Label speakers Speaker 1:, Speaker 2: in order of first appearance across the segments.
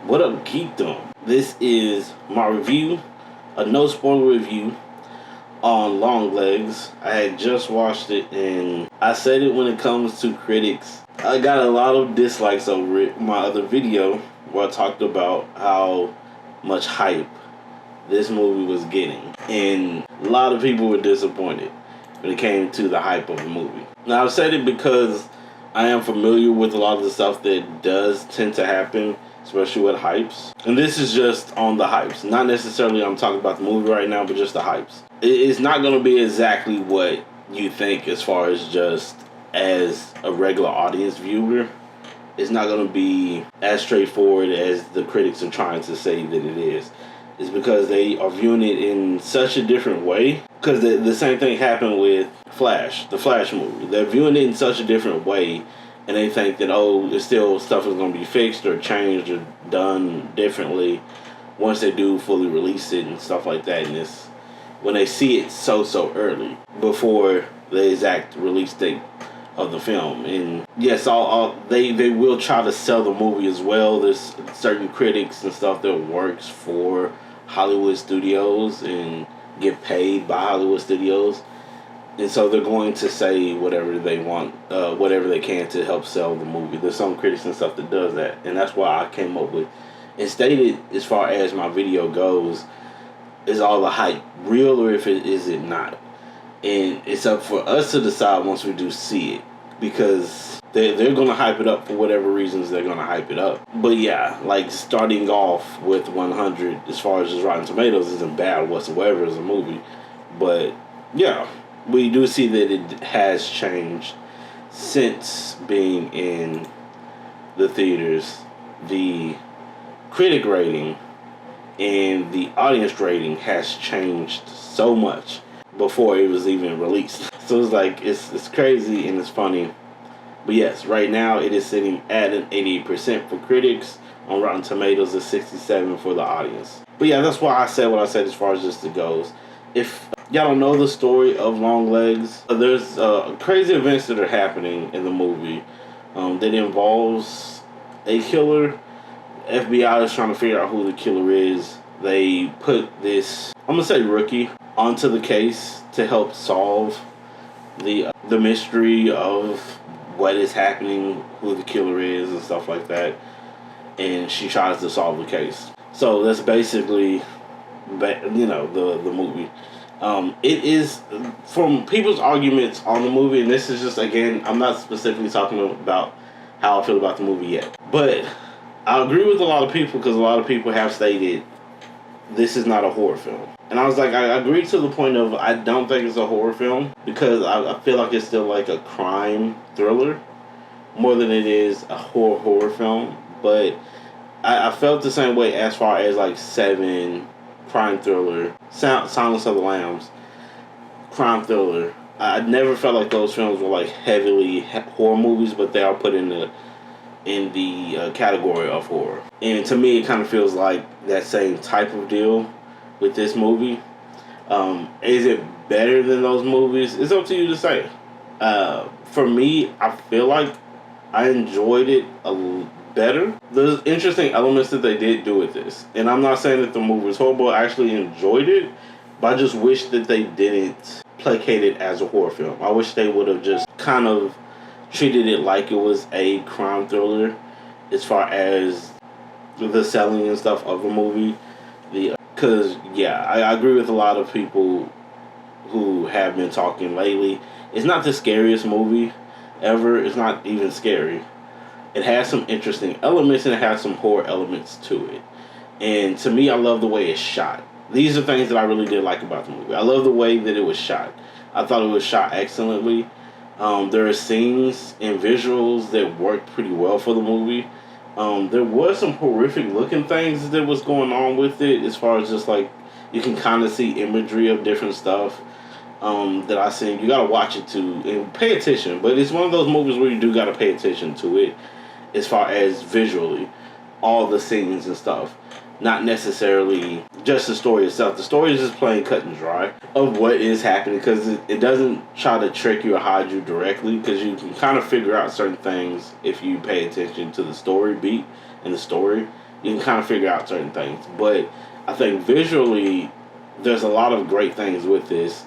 Speaker 1: What up, Geekdom? This is my review, a no spoiler review on Longlegs. I had just watched it, and I said it when it comes to critics. I got a lot of dislikes over it. My other video where I talked about how much hype this movie was getting, and a lot of people were disappointed when it came to the hype of the movie. Now, I've said it because I am familiar with a lot of the stuff that does tend to happen, especially with hypes. And this is just on the hypes. Not necessarily I'm talking about the movie right now, but just the hypes. It's not going to be exactly what you think as far as just as a regular audience viewer. It's not going to be as straightforward as the critics are trying to say that it is. It's because they are viewing it in such a different way. Because the same thing happened with Flash, the Flash movie. They're viewing it in such a different way, and they think that, it's still stuff is going to be fixed or changed or done differently once they do fully release it and stuff like that. And it's when they see it so early before the exact release date of the film. And yes, they will try to sell the movie as well. There's certain critics and stuff that works for Hollywood studios and get paid by Hollywood studios. And so they're going to say whatever they want, whatever they can to help sell the movie. There's some critics and stuff that does that. And that's why I came up with and stated, as far as my video goes, is all the hype real or is it not? And it's up for us to decide once we do see it. Because they're going to hype it up for whatever reasons they're going to hype it up. But yeah, like starting off with 100 as far as just Rotten Tomatoes isn't bad whatsoever as a movie. But yeah, we do see that it has changed since being in the theaters. The critic rating and the audience rating has changed so much before it was even released. So it's like, it's crazy and it's funny. But yes, right now it is sitting at an 88% for critics. On Rotten Tomatoes, it's 67% for the audience. But yeah, that's why I said what I said as far as just it goes. If y'all don't know the story of Longlegs, there's crazy events that are happening in the movie that involves a killer. FBI is trying to figure out who the killer is. They put this, I'm going to say rookie, onto the case to help solve the mystery of what is happening, who the killer is, and stuff like that. And she tries to solve the case. So that's basically, the movie. It is, from people's arguments on the movie, and this is just, again, I'm not specifically talking about how I feel about the movie yet. But I agree with a lot of people because a lot of people have stated this is not a horror film. And I was like, I agree to the point of I don't think it's a horror film because I feel like it's still like a crime thriller more than it is a horror film. But I felt the same way as far as like Seven, crime thriller, Silence of the Lambs, crime thriller. I never felt like those films were like heavily horror movies, but they are put in the category of horror. And to me, it kind of feels like that same type of deal with this movie. Is it better than those movies? It's up to you to say. For me, I feel like I enjoyed it a little better. There's interesting elements that they did do with this. And I'm not saying that the movie was horrible. I actually enjoyed it. But I just wish that they didn't placate it as a horror film. I wish they would have just kind of treated it like it was a crime thriller as far as the selling and stuff of the movie. Because, I agree with a lot of people who have been talking lately. It's not the scariest movie ever. It's not even scary. It has some interesting elements and it has some horror elements to it. And to me, I love the way it's shot. These are things that I really did like about the movie. I love the way that it was shot. I thought it was shot excellently. There are scenes and visuals that worked pretty well for the movie. There was some horrific looking things that was going on with it, as far as just like you can kind of see imagery of different stuff that I seen. You gotta watch it too and pay attention. But it's one of those movies where you do gotta pay attention to it, as far as visually, all the scenes and stuff. Not necessarily just the story itself. The story is just plain cut and dry of what is happening, because it doesn't try to trick you or hide you directly, because you can kind of figure out certain things if you pay attention to the story beat and the story you can kind of figure out certain things. But I think visually, there's a lot of great things with this.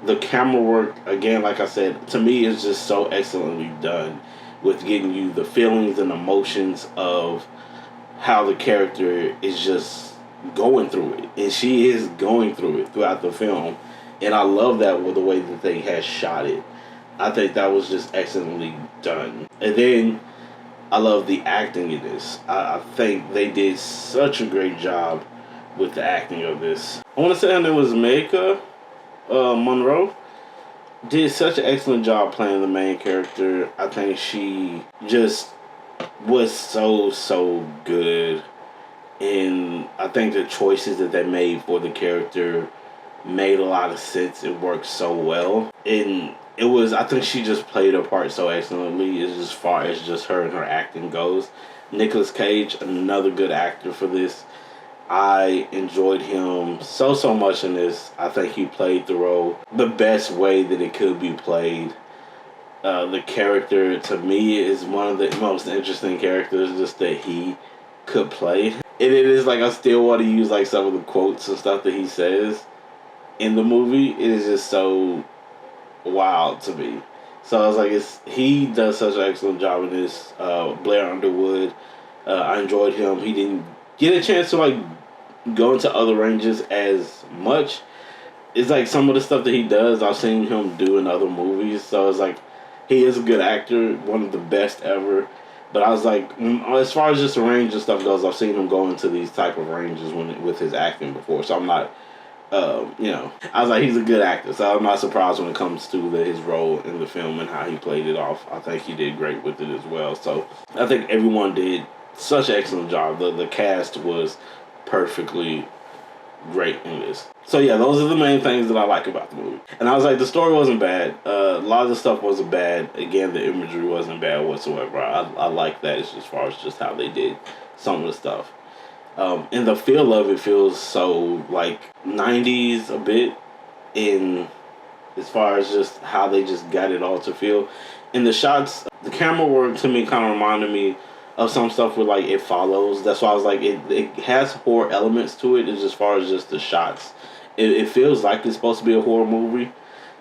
Speaker 1: The camera work, again, like I said, to me is just so excellently done with getting you the feelings and emotions of how the character is just going through it. And she is going through it throughout the film. And I love that with the way that they had shot it. I think that was just excellently done. And then I love the acting in this. I think they did such a great job with the acting of this. I want to say her name was Mecca Monroe. Did such an excellent job playing the main character. I think she just was so good. And I think the choices that they made for the character made a lot of sense. It worked so well. And it was, I think she just played her part so excellently as far as just her and her acting goes. Nicolas Cage, another good actor for this. I enjoyed him so much in this. I think he played the role the best way that it could be played. The character, to me, is one of the most interesting characters just that he could play. And it is like, I still want to use like some of the quotes and stuff that he says in the movie. It is just so wild to me. So I was like, he does such an excellent job in this. Blair Underwood, I enjoyed him. He didn't get a chance to like go into other ranges as much. It's like some of the stuff that he does, I've seen him do in other movies. So it's like, he is a good actor, one of the best ever. But I was like, as far as just the range and stuff goes, I've seen him go into these type of ranges with his acting before. So I'm not, I was like, he's a good actor. So I'm not surprised when it comes to his role in the film and how he played it off. I think he did great with it as well. So I think everyone did such an excellent job. The cast was perfectly great in this. So yeah, those are the main things that I like about the movie. And I was like, the story wasn't bad. A lot of the stuff wasn't bad. Again, the imagery wasn't bad whatsoever. I like that as far as just how they did some of the stuff. And the feel of it feels so like 90s a bit in as far as just how they just got it all to feel. In the shots, the camera work to me kind of reminded me of some stuff with like It Follows. That's why I was like, it has horror elements to it as far as just the shots. It feels like it's supposed to be a horror movie.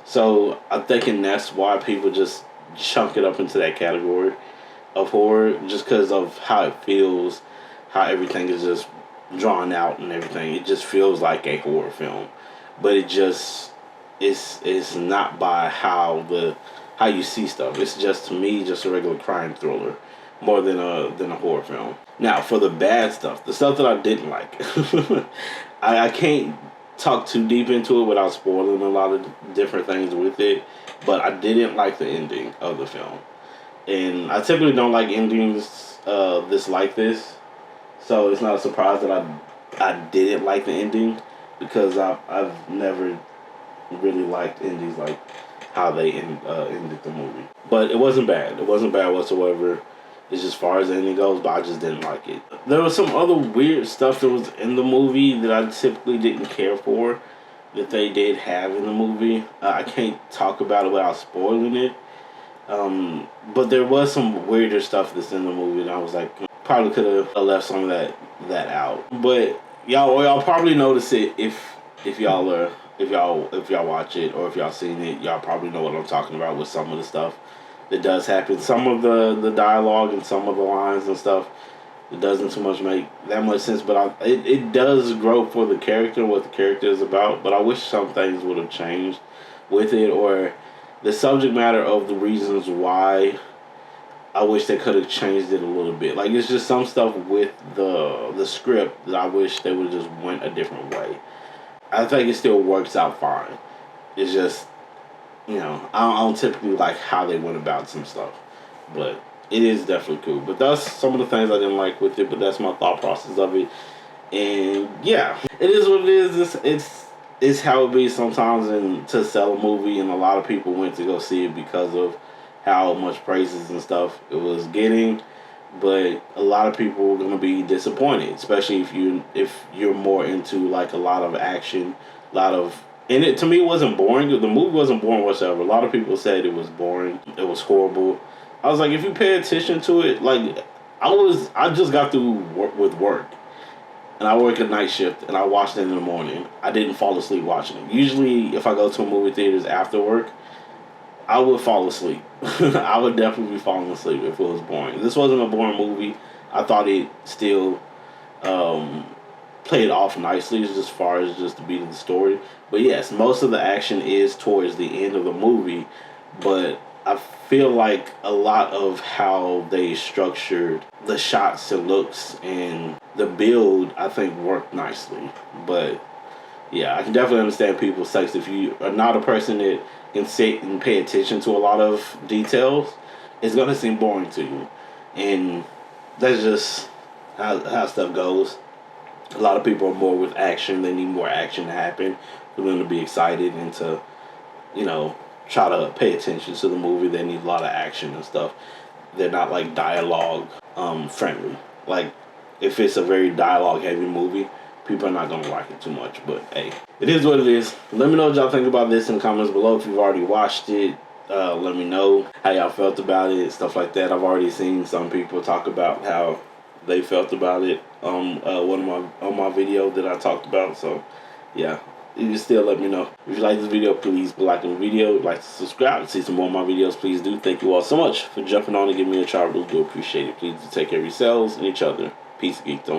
Speaker 1: So I'm thinking that's why people just chunk it up into that category of horror, just because of how it feels, how everything is just drawn out and everything. It just feels like a horror film. But it just it's not by how you see stuff. It's just, to me, just a regular crime thriller more than a horror film. Now, for the bad stuff, the stuff that I didn't like, I can't talk too deep into it without spoiling a lot of different things with it, but I didn't like the ending of the film. And I typically don't like endings like this, so it's not a surprise that I didn't like the ending, because I've never really liked endings like how they ended the movie. But it wasn't bad. It wasn't bad whatsoever. It's just as far as the ending goes, but I just didn't like it. There was some other weird stuff that was in the movie that I typically didn't care for, that they did have in the movie. I can't talk about it without spoiling it. But there was some weirder stuff that's in the movie, and I was like, probably could have left some of that out. But y'all probably notice it if y'all watch it, or if y'all seen it, y'all probably know what I'm talking about with some of the stuff that does happen. Some of the dialogue and some of the lines and stuff, it doesn't too much make that much sense, but it does grow for the character, what the character is about. But I wish some things would have changed with it, or the subject matter of the reasons why. I wish they could have changed it a little bit. Like, it's just some stuff with the script that I wish they would have just went a different way. I think it still works out fine. It's just, I don't typically like how they went about some stuff. But it is definitely cool. But that's some of the things I didn't like with it, but that's my thought process of it. And yeah, it is what it is. It's how it be sometimes, and to sell a movie, and a lot of people went to go see it because of how much praises and stuff it was getting. But a lot of people are gonna be disappointed, especially if you're more into like a lot of action, and it, to me, it wasn't boring. The movie wasn't boring whatsoever. A lot of people said it was boring. It was horrible. I was like, if you pay attention to it, like, I just got through with work, and I work a night shift, and I watched it in the morning. I didn't fall asleep watching it. Usually, if I go to a movie theaters after work, I would fall asleep. I would definitely be falling asleep if it was boring. This wasn't a boring movie. I thought it still um, played off nicely as far as just the beat of the story. But yes, most of the action is towards the end of the movie, but I feel like a lot of how they structured the shots and looks and the build, I think, worked nicely. But yeah, I can definitely understand people's takes. If you are not a person that can sit and pay attention to a lot of details, it's gonna seem boring to you, and that's just how stuff goes. A lot of people are more with action. They need more action to happen for them to be excited and to, you know, try to pay attention to the movie. They need a lot of action and stuff. They're not like dialogue friendly. Like if it's a very dialogue heavy movie, people are not gonna like it too much. But hey, it is what it is. Let me know what y'all think about this in the comments below. If you've already watched it, let me know how y'all felt about it, stuff like that. I've already seen some people talk about how they felt about it on my video that I talked about. So yeah, you can still let me know. If you like this video, please like the video. If you'd like to subscribe and see some more of my videos, please do. Thank you all so much for jumping on and giving me a try. I really do appreciate it. Please do take care of yourselves and each other. Peace, geekdom.